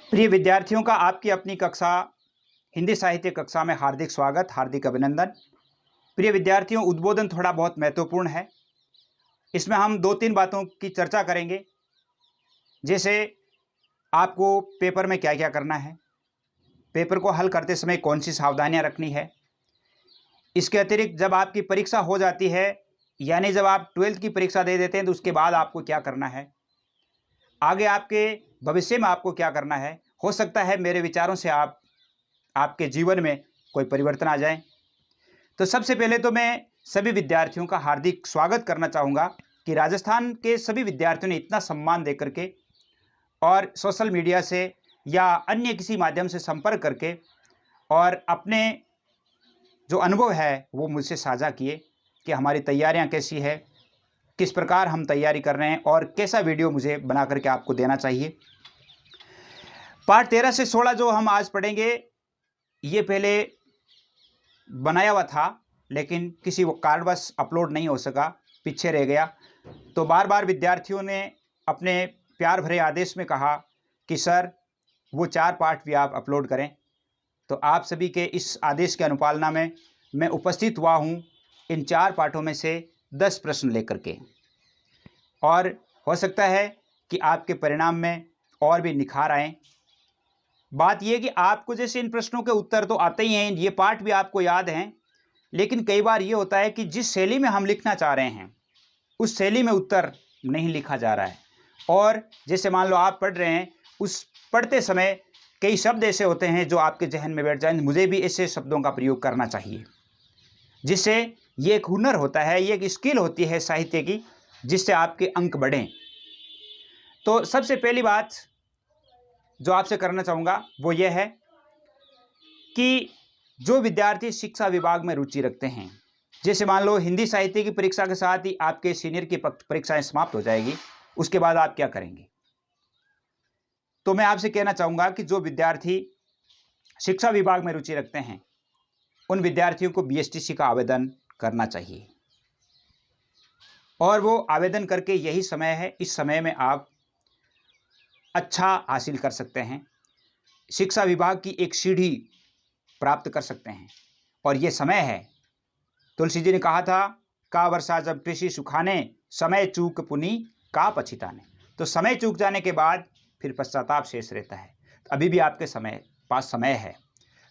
प्रिय विद्यार्थियों का आपकी अपनी कक्षा हिंदी साहित्य कक्षा में हार्दिक स्वागत, हार्दिक अभिनंदन। प्रिय विद्यार्थियों, उद्बोधन थोड़ा बहुत महत्वपूर्ण है। इसमें हम 2-3 बातों की चर्चा करेंगे, जैसे आपको पेपर में क्या-क्या करना है, पेपर को हल करते समय कौन सी सावधानियां रखनी है। इसके अतिरिक्त जब आपकी परीक्षा हो जाती है, यानी जब आप 12th की परीक्षा दे देते हैं, तो उसके बाद आपको क्या करना है, आगे आपके भविष्य में आपको क्या करना है। हो सकता है मेरे विचारों से आपके जीवन में कोई परिवर्तन आ जाए। तो सबसे पहले तो मैं सभी विद्यार्थियों का हार्दिक स्वागत करना चाहूँगा कि राजस्थान के सभी विद्यार्थियों ने इतना सम्मान देकर के और सोशल मीडिया से या अन्य किसी माध्यम से संपर्क करके और अपने जो अनुभव है वो मुझसे साझा किए कि हमारी तैयारियां कैसी है, किस प्रकार हम तैयारी कर रहे हैं और कैसा वीडियो मुझे बना करके आपको देना चाहिए। पाठ 13 से 16 जो हम आज पढ़ेंगे, ये पहले बनाया हुआ था लेकिन किसी कारणवश अपलोड नहीं हो सका, पीछे रह गया। तो बार बार विद्यार्थियों ने अपने प्यार भरे आदेश में कहा कि सर वो 4 पाठ भी आप अपलोड करें। तो आप सभी के इस आदेश की अनुपालना में मैं उपस्थित हुआ हूँ इन 4 पाठों में से 10 प्रश्न लेकर के, और हो सकता है कि आपके परिणाम में और भी निखार आए। बात यह कि आपको जैसे इन प्रश्नों के उत्तर तो आते ही हैं, ये पाठ भी आपको याद हैं, लेकिन कई बार ये होता है कि जिस शैली में हम लिखना चाह रहे हैं उस शैली में उत्तर नहीं लिखा जा रहा है। और जैसे मान लो आप पढ़ रहे हैं, उस पढ़ते समय कई शब्द ऐसे होते हैं जो आपके जहन में बैठ जाएं, मुझे भी ऐसे शब्दों का प्रयोग करना चाहिए, जिससे ये एक हुनर होता है, ये एक स्किल होती है साहित्य की, जिससे आपके अंक बढ़ें। तो सबसे पहली बात जो आपसे करना चाहूँगा वो ये है कि जो विद्यार्थी शिक्षा विभाग में रुचि रखते हैं, जैसे मान लो हिंदी साहित्य की परीक्षा के साथ ही आपके सीनियर की परीक्षाएं समाप्त हो जाएगी, उसके बाद आप क्या करेंगे। तो मैं आपसे कहना चाहूँगा कि जो विद्यार्थी शिक्षा विभाग में रुचि रखते हैं उन विद्यार्थियों को बीएसटीसी का आवेदन करना चाहिए, और वो आवेदन करके यही समय है, इस समय में आप अच्छा हासिल कर सकते हैं, शिक्षा विभाग की एक सीढ़ी प्राप्त कर सकते हैं। और ये समय है, तुलसी जी ने कहा था, का वर्षा जब कृषि सुखाने, समय चूक पुनि का पछिताने। तो समय चूक जाने के बाद फिर पश्चाताप शेष रहता है। तो अभी भी आपके पास समय है।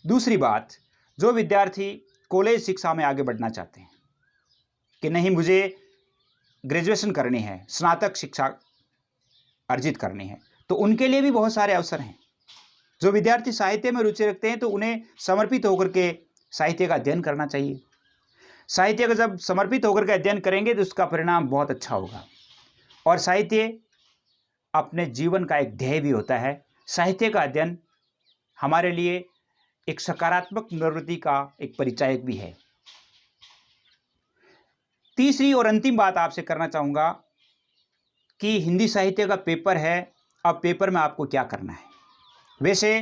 दूसरी बात, जो विद्यार्थी कॉलेज शिक्षा में आगे बढ़ना चाहते हैं कि नहीं मुझे ग्रेजुएशन करनी है, स्नातक शिक्षा अर्जित करनी है, तो उनके लिए भी बहुत सारे अवसर हैं। जो विद्यार्थी साहित्य में रुचि रखते हैं तो उन्हें समर्पित होकर के साहित्य का अध्ययन करना चाहिए। साहित्य का जब समर्पित होकर के अध्ययन करेंगे तो उसका परिणाम बहुत अच्छा होगा। और साहित्य अपने जीवन का एक ध्येय भी होता है। साहित्य का अध्ययन हमारे लिए एक सकारात्मक प्रवृत्ति का एक परिचायक भी है। तीसरी और अंतिम बात आपसे करना चाहूँगा कि हिंदी साहित्य का पेपर है, अब पेपर में आपको क्या करना है। वैसे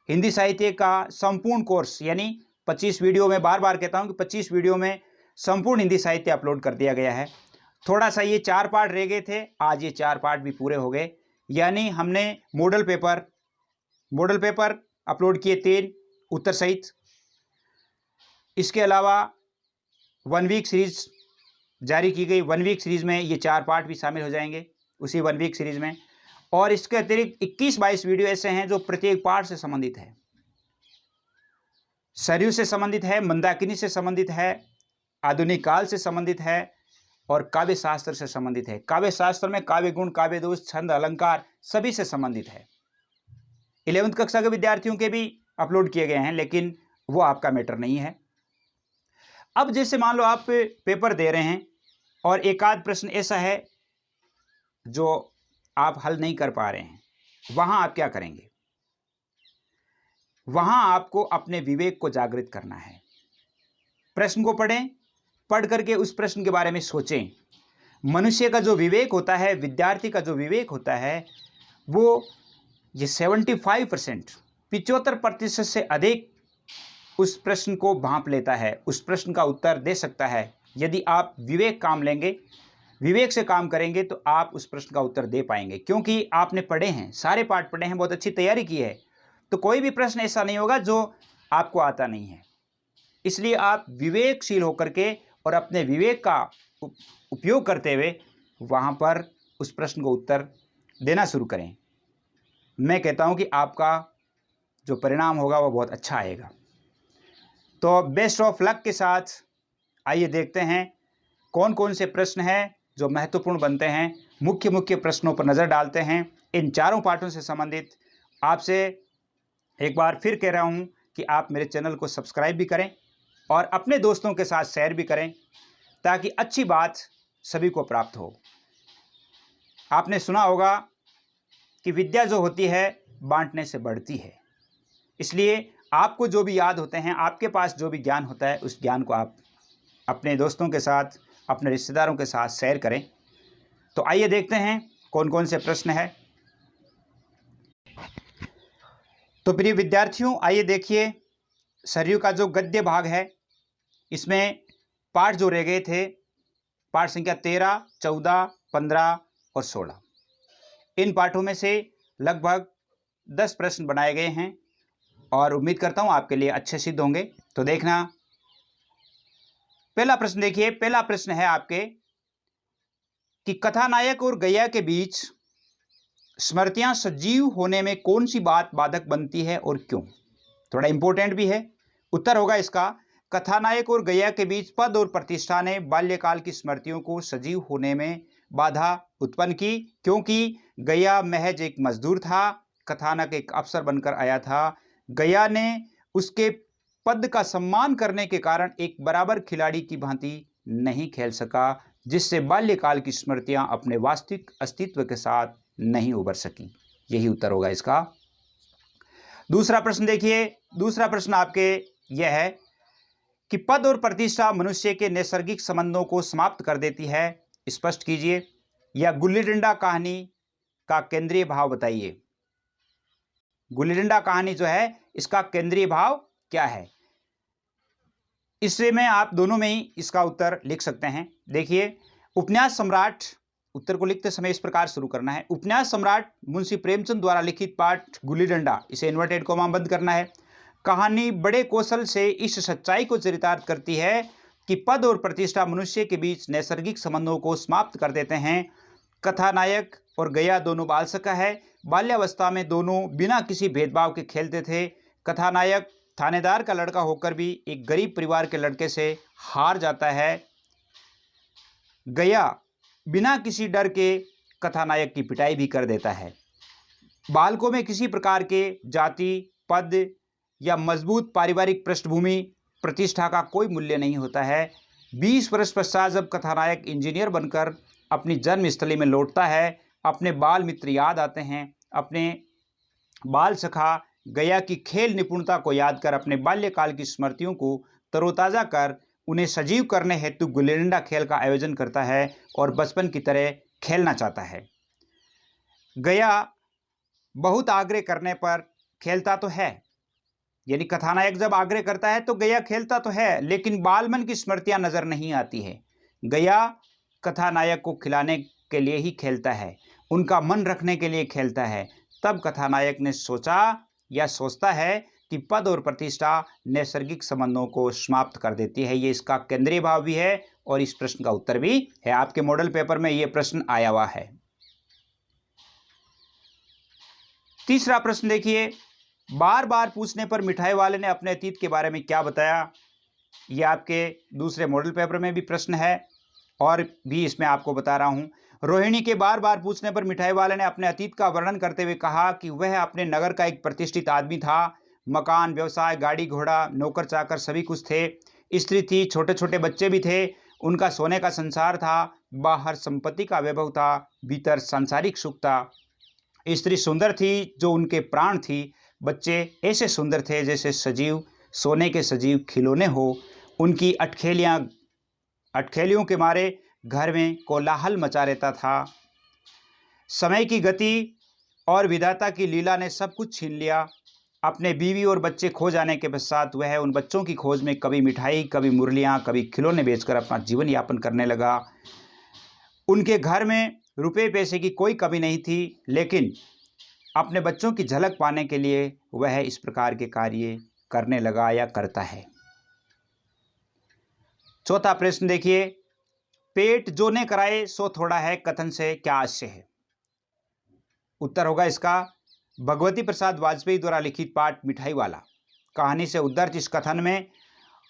हिंदी साहित्य का संपूर्ण कोर्स, यानी 25 वीडियो, में बार बार कहता हूँ कि 25 वीडियो में संपूर्ण हिंदी साहित्य अपलोड कर दिया गया है। थोड़ा सा ये 4 पार्ट रह गए थे, आज ये 4 पार्ट भी पूरे हो गए। यानी हमने मॉडल पेपर अपलोड किए 3 उत्तर सहित। इसके अलावा 1 वीक सीरीज जारी की गई, 1 वीक सीरीज में ये 4 पार्ट भी शामिल हो जाएंगे उसी 1 वीक सीरीज में। और इसके अतिरिक्त 21-22 वीडियो ऐसे हैं जो प्रत्येक पार्ट से संबंधित है। सरयू से संबंधित है, मंदाकिनी से संबंधित है, आधुनिक काल से संबंधित है और काव्य शास्त्र से संबंधित है। काव्य शास्त्र में काव्य गुण, काव्य दोष, छंद, अलंकार सभी से संबंधित है। 11वीं कक्षा के विद्यार्थियों के भी अपलोड किए गए हैं, लेकिन वो आपका मैटर नहीं है। अब जैसे मान लो आप पेपर दे रहे हैं और एक आध प्रश्न ऐसा है जो आप हल नहीं कर पा रहे हैं, वहां आप क्या करेंगे। वहां आपको अपने विवेक को जागृत करना है। प्रश्न को पढ़ें, पढ़ करके उस प्रश्न के बारे में सोचें। मनुष्य का जो विवेक होता है, विद्यार्थी का जो विवेक होता है, वो ये 75%, 75% से अधिक उस प्रश्न को भांप लेता है, उस प्रश्न का उत्तर दे सकता है। यदि आप विवेक काम लेंगे विवेक से काम करेंगे तो आप उस प्रश्न का उत्तर दे पाएंगे, क्योंकि आपने पढ़े हैं, सारे पाठ पढ़े हैं, बहुत अच्छी तैयारी की है। तो कोई भी प्रश्न ऐसा नहीं होगा जो आपको आता नहीं है। इसलिए आप विवेकशील होकर के और अपने विवेक का उपयोग करते हुए वहाँ पर उस प्रश्न को उत्तर देना शुरू करें। मैं कहता हूँ कि आपका जो परिणाम होगा वो बहुत अच्छा आएगा। तो बेस्ट ऑफ लक के साथ आइए देखते हैं कौन कौन से प्रश्न हैं जो महत्वपूर्ण बनते हैं। मुख्य प्रश्नों पर नज़र डालते हैं। इन चारों पाठों से संबंधित आपसे एक बार फिर कह रहा हूं कि आप मेरे चैनल को सब्सक्राइब भी करें और अपने दोस्तों के साथ शेयर भी करें, ताकि अच्छी बात सभी को प्राप्त हो। आपने सुना होगा कि विद्या जो होती है बांटने से बढ़ती है। इसलिए आपको जो भी याद होते हैं, आपके पास जो भी ज्ञान होता है, उस ज्ञान को आप अपने दोस्तों के साथ, अपने रिश्तेदारों के साथ शेयर करें। तो आइए देखते हैं कौन कौन से प्रश्न है। तो प्रिय विद्यार्थियों, आइए देखिए सरयू का जो गद्य भाग है, इसमें पाठ जो रह गए थे, पाठ संख्या 13, 14, 15 और 16, इन पाठों में से लगभग 10 प्रश्न बनाए गए हैं और उम्मीद करता हूं आपके लिए अच्छे सिद्ध होंगे। तो देखना, पहला प्रश्न देखिए। पहला प्रश्न है आपके कि कथानायक और गैया के बीच स्मृतियां सजीव होने में कौन सी बात बाधक बनती है और क्यों। थोड़ा इंपॉर्टेंट भी है। उत्तर होगा इसका, कथानायक और गैया के बीच पद और प्रतिष्ठा ने बाल्यकाल की स्मृतियों को सजीव होने में बाधा उत्पन्न की, क्योंकि गैया महज एक मजदूर था, कथानक एक अफसर बनकर आया था। गैया ने उसके पद का सम्मान करने के कारण एक बराबर खिलाड़ी की भांति नहीं खेल सका, जिससे बाल्यकाल की स्मृतियां अपने वास्तविक अस्तित्व के साथ नहीं उभर सकी। यही उत्तर होगा इसका। दूसरा प्रश्न देखिए। दूसरा प्रश्न आपके यह है कि पद और प्रतिष्ठा मनुष्य के नैसर्गिक संबंधों को समाप्त कर देती है, स्पष्ट कीजिए, या गुल्ली डंडा कहानी का केंद्रीय भाव बताइए। गुल्ली डंडा कहानी जो है, इसका केंद्रीय भाव क्या है। इससे में आप दोनों में ही इसका उत्तर लिख सकते हैं। देखिए, उपन्यास सम्राट, उत्तर को लिखते समय इस प्रकार शुरू करना है। उपन्यास सम्राट मुंशी प्रेमचंद द्वारा लिखित पाठ गुल्ली डंडा, इसे इन्वर्टेड कोमा बंद करना है। कहानी बड़े कौशल से इस सच्चाई को चरितार्थ करती है कि पद और प्रतिष्ठा मनुष्य के बीच नैसर्गिक संबंधों को समाप्त कर देते हैं। कथानायक और गैया दोनों बालसखा है। बाल्यावस्था में दोनों बिना किसी भेदभाव के खेलते थे। कथानायक थानेदार का लड़का होकर भी एक गरीब परिवार के लड़के से हार जाता है। गैया बिना किसी डर के कथानायक की पिटाई भी कर देता है। बालकों में किसी प्रकार के जाति, पद या मजबूत पारिवारिक पृष्ठभूमि, प्रतिष्ठा का कोई मूल्य नहीं होता है। 20 वर्ष पश्चात जब कथानायक इंजीनियर बनकर अपनी जन्मस्थली में लौटता है, अपने बाल मित्र याद आते हैं। अपने बाल सखा गैया की खेल निपुणता को याद कर अपने बाल्यकाल की स्मृतियों को तरोताज़ा कर उन्हें सजीव करने हेतु गुल्ली डंडा खेल का आयोजन करता है और बचपन की तरह खेलना चाहता है। गैया बहुत आग्रह करने पर खेलता तो है, यानी कथानायक जब आग्रह करता है तो गैया खेलता तो है, लेकिन बालमन की स्मृतियां नजर नहीं आती है। गैया कथानायक को खिलाने के लिए ही खेलता है, उनका मन रखने के लिए खेलता है। तब कथानायक ने सोचा या सोचता है कि पद और प्रतिष्ठा नैसर्गिक संबंधों को समाप्त कर देती है। ये इसका केंद्रीय भाव भी है और इस प्रश्न का उत्तर भी है। आपके मॉडल पेपर में ये प्रश्न आया हुआ है। तीसरा प्रश्न देखिए, बार बार पूछने पर मिठाई वाले ने अपने अतीत के बारे में क्या बताया। ये आपके दूसरे मॉडल पेपर में भी प्रश्न है और भी इसमें आपको बता रहा हूं। रोहिणी के बार बार पूछने पर मिठाई वाले ने अपने अतीत का वर्णन करते हुए कहा कि वह अपने नगर का एक प्रतिष्ठित आदमी था। मकान, व्यवसाय, गाड़ी घोड़ा, नौकर चाकर सभी कुछ थे। स्त्री थी, छोटे छोटे बच्चे भी थे। उनका सोने का संसार था। बाहर संपत्ति का वैभव था, भीतर सांसारिक सुख था। स्त्री सुंदर थी जो उनके प्राण थी। बच्चे ऐसे सुंदर थे जैसे सजीव, सोने के सजीव खिलौने हो। उनकी अटखेलियों के मारे घर में कोलाहल मचा रहता था। समय की गति और विधाता की लीला ने सब कुछ छीन लिया। अपने बीवी और बच्चे खो जाने के पश्चात वह उन बच्चों की खोज में कभी मिठाई, कभी मुरलियाँ, कभी खिलौने बेचकर अपना जीवन यापन करने लगा। उनके घर में रुपए पैसे की कोई कमी नहीं थी, लेकिन अपने बच्चों की झलक पाने के लिए वह इस प्रकार के कार्य करने लगा या करता है। चौथा प्रश्न देखिए, पेट जो ने कराए सो थोड़ा है कथन से क्या आशय है? उत्तर होगा इसका, भगवती प्रसाद वाजपेयी द्वारा लिखित पाठ मिठाई वाला कहानी से उद्धृत इस कथन में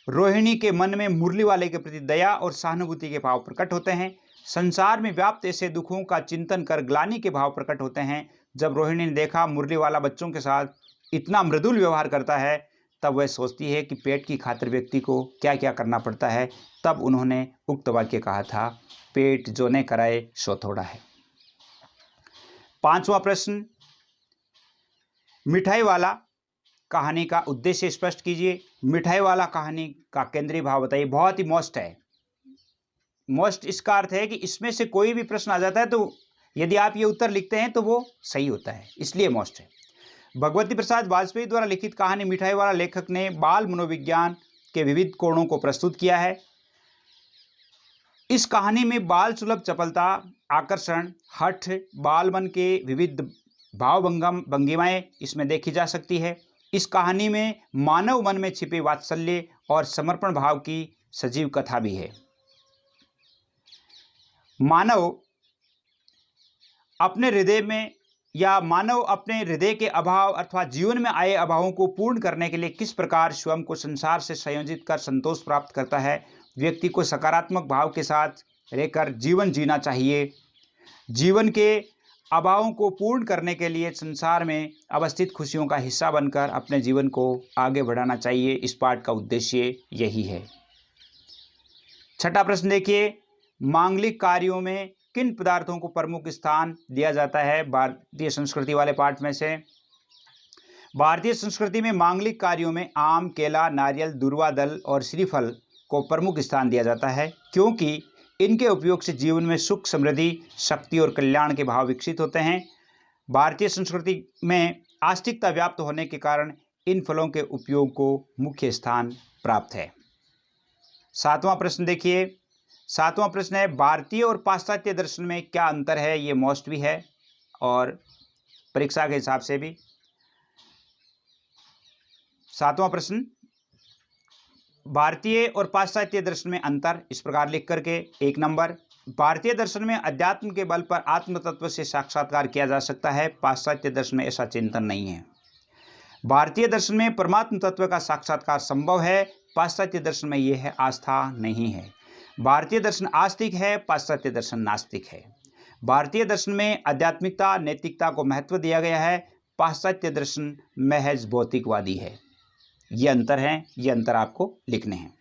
रोहिणी के मन में मुरली वाले के प्रति दया और सहानुभूति के भाव प्रकट होते हैं। संसार में व्याप्त ऐसे दुखों का चिंतन कर ग्लानि के भाव प्रकट होते हैं। जब रोहिणी ने देखा मुरली वाला बच्चों के साथ इतना मृदुल व्यवहार करता है, तब वह सोचती है कि पेट की खातिर व्यक्ति को क्या क्या करना पड़ता है। तब उन्होंने उक्त वाक्य कहा था, पेट जो ने कराए सो थोड़ा है। पांचवा प्रश्न, मिठाई वाला कहानी का उद्देश्य स्पष्ट कीजिए। मिठाई वाला कहानी का केंद्रीय भाव बताइए। बहुत ही मोस्ट है। मोस्ट इसका अर्थ है कि इसमें से कोई भी प्रश्न आ जाता है तो यदि आप ये उत्तर लिखते हैं तो वो सही होता है, इसलिए मोस्ट है। भगवती प्रसाद वाजपेयी द्वारा लिखित कहानी मिठाई वाला लेखक ने बाल मनोविज्ञान के विविध कोणों को प्रस्तुत किया है। इस कहानी में बाल सुलभ चपलता, आकर्षण, हठ, बाल मन के विविध भाव भंगिमाएं इसमें देखी जा सकती है। इस कहानी में मानव मन में छिपे वात्सल्य और समर्पण भाव की सजीव कथा भी है। मानव अपने हृदय के अभाव अथवा जीवन में आए अभावों को पूर्ण करने के लिए किस प्रकार स्वयं को संसार से संयोजित कर संतोष प्राप्त करता है। व्यक्ति को सकारात्मक भाव के साथ रहकर जीवन जीना चाहिए। जीवन के अभावों को पूर्ण करने के लिए संसार में अवस्थित खुशियों का हिस्सा बनकर अपने जीवन को आगे बढ़ाना चाहिए। इस पाठ का उद्देश्य यही है। छठा प्रश्न देखिए, मांगलिक कार्यों में किन पदार्थों को प्रमुख स्थान दिया जाता है? भारतीय संस्कृति वाले पाठ में से भारतीय संस्कृति में मांगलिक कार्यों में आम, केला, नारियल, दूर्वा दल और श्रीफल को प्रमुख स्थान दिया जाता है, क्योंकि इनके उपयोग से जीवन में सुख, समृद्धि, शक्ति और कल्याण के भाव विकसित होते हैं। भारतीय संस्कृति में आस्तिकता व्याप्त होने के कारण इन फलों के उपयोग को मुख्य स्थान प्राप्त है। सातवां प्रश्न देखिए, सातवां प्रश्न है, भारतीय और पाश्चात्य दर्शन में क्या अंतर है? ये मोस्ट भी है और परीक्षा के हिसाब से भी। सातवां प्रश्न, भारतीय और पाश्चात्य दर्शन में अंतर इस प्रकार लिख करके। एक नंबर, भारतीय दर्शन में अध्यात्म के बल पर आत्म तत्व से साक्षात्कार किया जा सकता है, पाश्चात्य दर्शन में ऐसा चिंतन नहीं है। भारतीय दर्शन में परमात्म तत्व का साक्षात्कार संभव है, पाश्चात्य दर्शन में यह आस्था नहीं है। भारतीय दर्शन आस्तिक है, पाश्चात्य दर्शन नास्तिक है। भारतीय दर्शन में आध्यात्मिकता, नैतिकता को महत्व दिया गया है, पाश्चात्य दर्शन महज भौतिकवादी है। ये अंतर है, ये अंतर आपको लिखने हैं।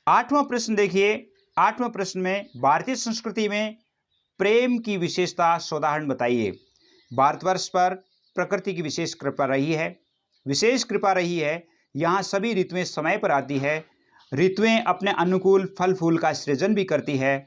आठवां प्रश्न देखिए, आठवां प्रश्न में भारतीय संस्कृति में प्रेम की विशेषता सोदाहरण बताइए। भारतवर्ष पर प्रकृति की विशेष कृपा रही है, विशेष कृपा रही है। यहाँ सभी ऋतुएं समय पर आती है, ऋतुएं अपने अनुकूल फल फूल का सृजन भी करती है।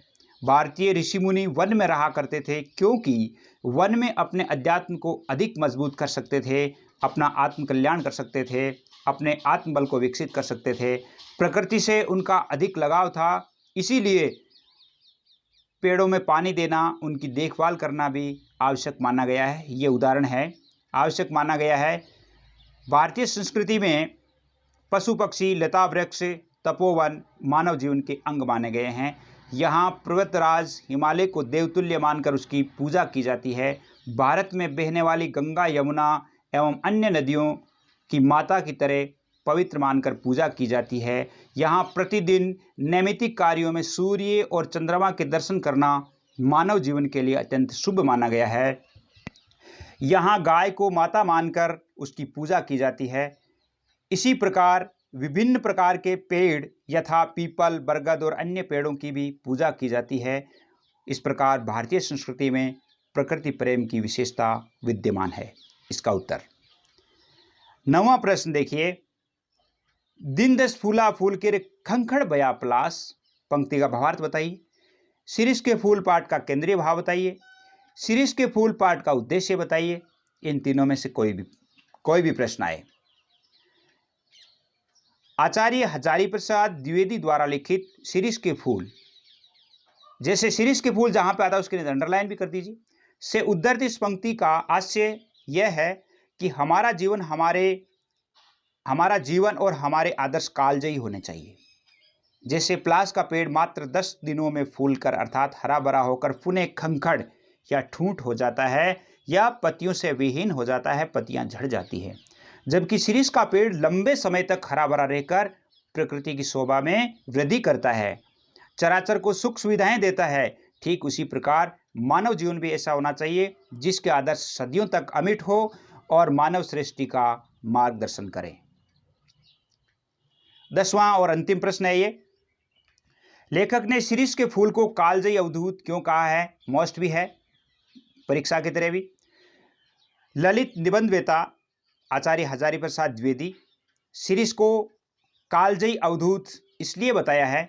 भारतीय ऋषि मुनि वन में रहा करते थे, क्योंकि वन में अपने अध्यात्म को अधिक मजबूत कर सकते थे, अपना आत्म कल्याण कर सकते थे, अपने आत्मबल को विकसित कर सकते थे। प्रकृति से उनका अधिक लगाव था, इसीलिए पेड़ों में पानी देना, उनकी देखभाल करना भी आवश्यक माना गया है। ये उदाहरण है, आवश्यक माना गया है। भारतीय संस्कृति में पशु पक्षी, लता वृक्ष, तपोवन मानव जीवन के अंग माने गए हैं। यहाँ पर्वतराज हिमालय को देवतुल्य मानकर उसकी पूजा की जाती है। भारत में बहने वाली गंगा, यमुना एवं अन्य नदियों की माता की तरह पवित्र मानकर पूजा की जाती है। यहाँ प्रतिदिन नैमित्तिक कार्यों में सूर्य और चंद्रमा के दर्शन करना मानव जीवन के लिए अत्यंत शुभ माना गया है। यहाँ गाय को माता मानकर उसकी पूजा की जाती है। इसी प्रकार विभिन्न प्रकार के पेड़ यथा पीपल, बरगद और अन्य पेड़ों की भी पूजा की जाती है। इस प्रकार भारतीय संस्कृति में प्रकृति प्रेम की विशेषता विद्यमान है। इसका उत्तर। नौवां प्रश्न देखिए, दिन दस फूला फूल के खंखड़ बया पलास, पंक्ति का भावार्थ बताइए। शीर्ष के फूल पाठ का केंद्रीय भाव बताइए। शीर्ष के फूल पाठ का उद्देश्य बताइए। इन तीनों में से कोई भी प्रश्न आए। आचार्य हजारी प्रसाद द्विवेदी द्वारा लिखित शीर्ष के फूल जैसे शिरीष के फूल जहाँ पे आता है उसके लिए अंडरलाइन भी कर दीजिए। से उद्धृत इस पंक्ति का आशय यह है कि हमारा जीवन और हमारे आदर्श कालजयी होने चाहिए। जैसे प्लास का पेड़ मात्र 10 दिनों में फूलकर अर्थात हरा भरा होकर पुनः खंखड़ या ठूंठ हो जाता है या पत्तियों से विहीन हो जाता है, पत्तियां झड़ जाती है, जबकि शिरीष का पेड़ लंबे समय तक हरा भरा रहकर प्रकृति की शोभा में वृद्धि करता है, चराचर को सुख सुविधाएं देता है। ठीक उसी प्रकार मानव जीवन भी ऐसा होना चाहिए जिसके आदर्श सदियों तक अमिट हो और मानव सृष्टि का मार्गदर्शन करे। 10वां और अंतिम प्रश्न है ये, लेखक ने शिरीष के फूल को कालजयी अवधूत क्यों कहा है? मोस्ट भी है, परीक्षा की तरह भी। ललित निबंधवेता आचार्य हजारी प्रसाद द्विवेदी शिरीष को कालजयी अवधूत इसलिए बताया है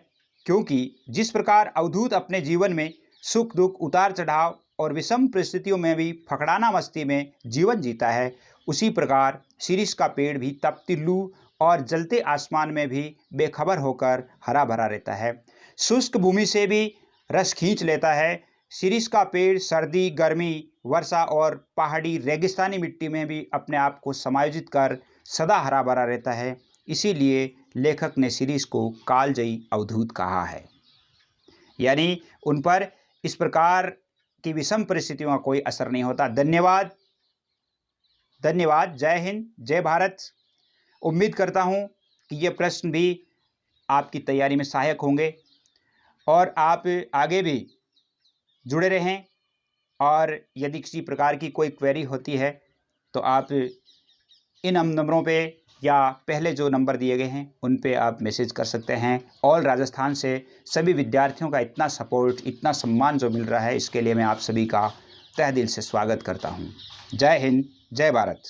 क्योंकि जिस प्रकार अवधूत अपने जीवन में सुख दुख उतार चढ़ाव और विषम परिस्थितियों में भी फकड़ाना मस्ती में जीवन जीता है, उसी प्रकार शिरीष का पेड़ भी तपती लू और जलते आसमान में भी बेखबर होकर हरा भरा रहता है, शुष्क भूमि से भी रस खींच लेता है। शिरीष का पेड़ सर्दी, गर्मी, वर्षा और पहाड़ी रेगिस्तानी मिट्टी में भी अपने आप को समायोजित कर सदा हरा भरा रहता है। इसीलिए लेखक ने शिरीष को कालजयी अवधूत कहा है, यानी उन पर इस प्रकार की विषम परिस्थितियों का कोई असर नहीं होता। धन्यवाद, धन्यवाद। जय हिंद, जय भारत। उम्मीद करता हूं कि ये प्रश्न भी आपकी तैयारी में सहायक होंगे और आप आगे भी जुड़े रहें, और यदि किसी प्रकार की कोई क्वेरी होती है तो आप इन नंबरों पे या पहले जो नंबर दिए गए हैं उन पे आप मैसेज कर सकते हैं। ऑल राजस्थान से सभी विद्यार्थियों का इतना सपोर्ट, इतना सम्मान जो मिल रहा है, इसके लिए मैं आप सभी का तहे दिल से स्वागत करता हूं। जय हिंद, जय भारत।